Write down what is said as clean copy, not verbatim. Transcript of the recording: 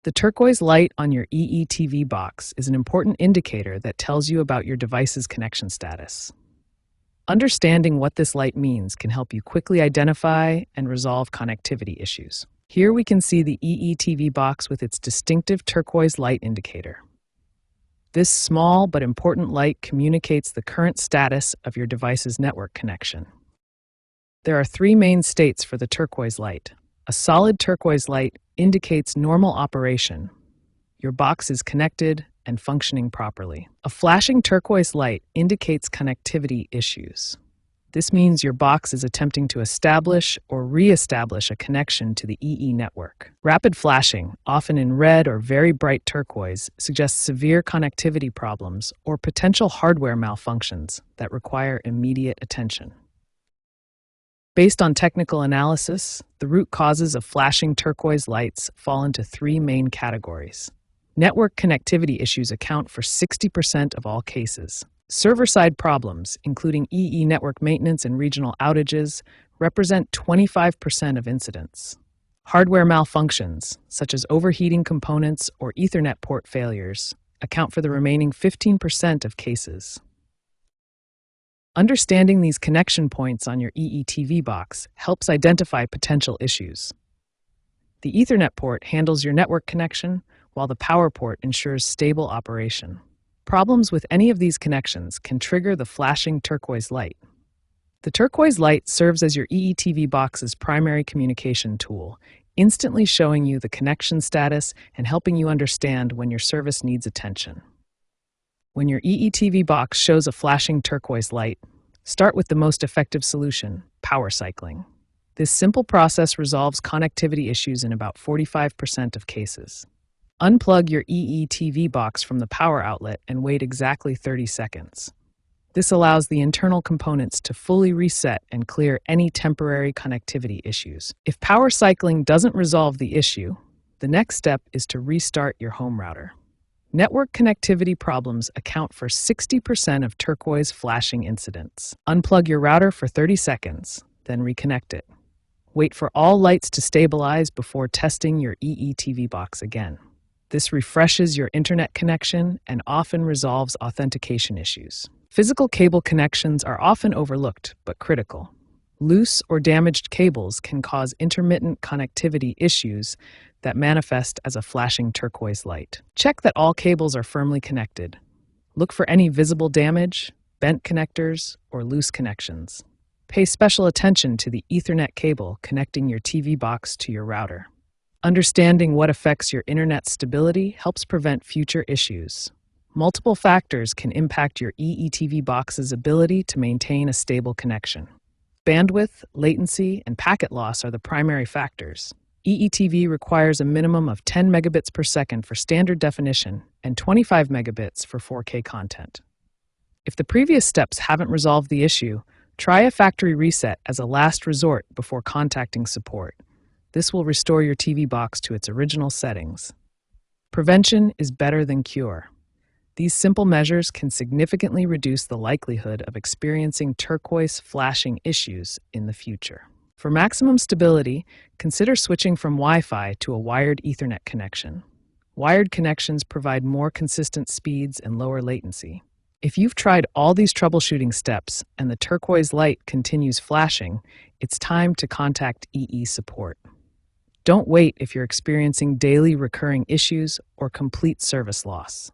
The turquoise light on your EE-TV box is an important indicator that tells you about your device's connection status. Understanding what this light means can help you quickly identify and resolve connectivity issues. Here we can see the EE-TV box with its distinctive turquoise light indicator. This small but important light communicates the current status of your device's network connection. There are three main states for the turquoise light. A solid turquoise light indicates normal operation. Your box is connected and functioning properly. A flashing turquoise light indicates connectivity issues. This means your box is attempting to establish or re-establish a connection to the EE network. Rapid flashing, often in red or very bright turquoise, suggests severe connectivity problems or potential hardware malfunctions that require immediate attention. Based on technical analysis, the root causes of flashing turquoise lights fall into three main categories. Network connectivity issues account for 60% of all cases. Server-side problems, including EE network maintenance and regional outages, represent 25% of incidents. Hardware malfunctions, such as overheating components or Ethernet port failures, account for the remaining 15% of cases. Understanding these connection points on your EE-TV box helps identify potential issues. The Ethernet port handles your network connection, while the power port ensures stable operation. Problems with any of these connections can trigger the flashing turquoise light. The turquoise light serves as your EE-TV box's primary communication tool, instantly showing you the connection status and helping you understand when your service needs attention. When your EE-TV box shows a flashing turquoise light, start with the most effective solution, power cycling. This simple process resolves connectivity issues in about 45% of cases. Unplug your EE-TV box from the power outlet and wait exactly 30 seconds. This allows the internal components to fully reset and clear any temporary connectivity issues. If power cycling doesn't resolve the issue, the next step is to restart your home router. Network connectivity problems account for 60% of turquoise flashing incidents. Unplug your router for 30 seconds, then reconnect it. Wait for all lights to stabilize before testing your EE-TV box again. This refreshes your internet connection and often resolves authentication issues. Physical cable connections are often overlooked but critical. Loose or damaged cables can cause intermittent connectivity issues that manifest as a flashing turquoise light. Check that all cables are firmly connected. Look for any visible damage, bent connectors, or loose connections. Pay special attention to the Ethernet cable connecting your TV box to your router. Understanding what affects your internet stability helps prevent future issues. Multiple factors can impact your EE-TV box's ability to maintain a stable connection. Bandwidth, latency, and packet loss are the primary factors. EE-TV requires a minimum of 10 megabits per second for standard definition and 25 megabits for 4K content. If the previous steps haven't resolved the issue, try a factory reset as a last resort before contacting support. This will restore your TV box to its original settings. Prevention is better than cure. These simple measures can significantly reduce the likelihood of experiencing turquoise flashing issues in the future. For maximum stability, consider switching from Wi-Fi to a wired Ethernet connection. Wired connections provide more consistent speeds and lower latency. If you've tried all these troubleshooting steps and the turquoise light continues flashing, it's time to contact EE support. Don't wait if you're experiencing daily recurring issues or complete service loss.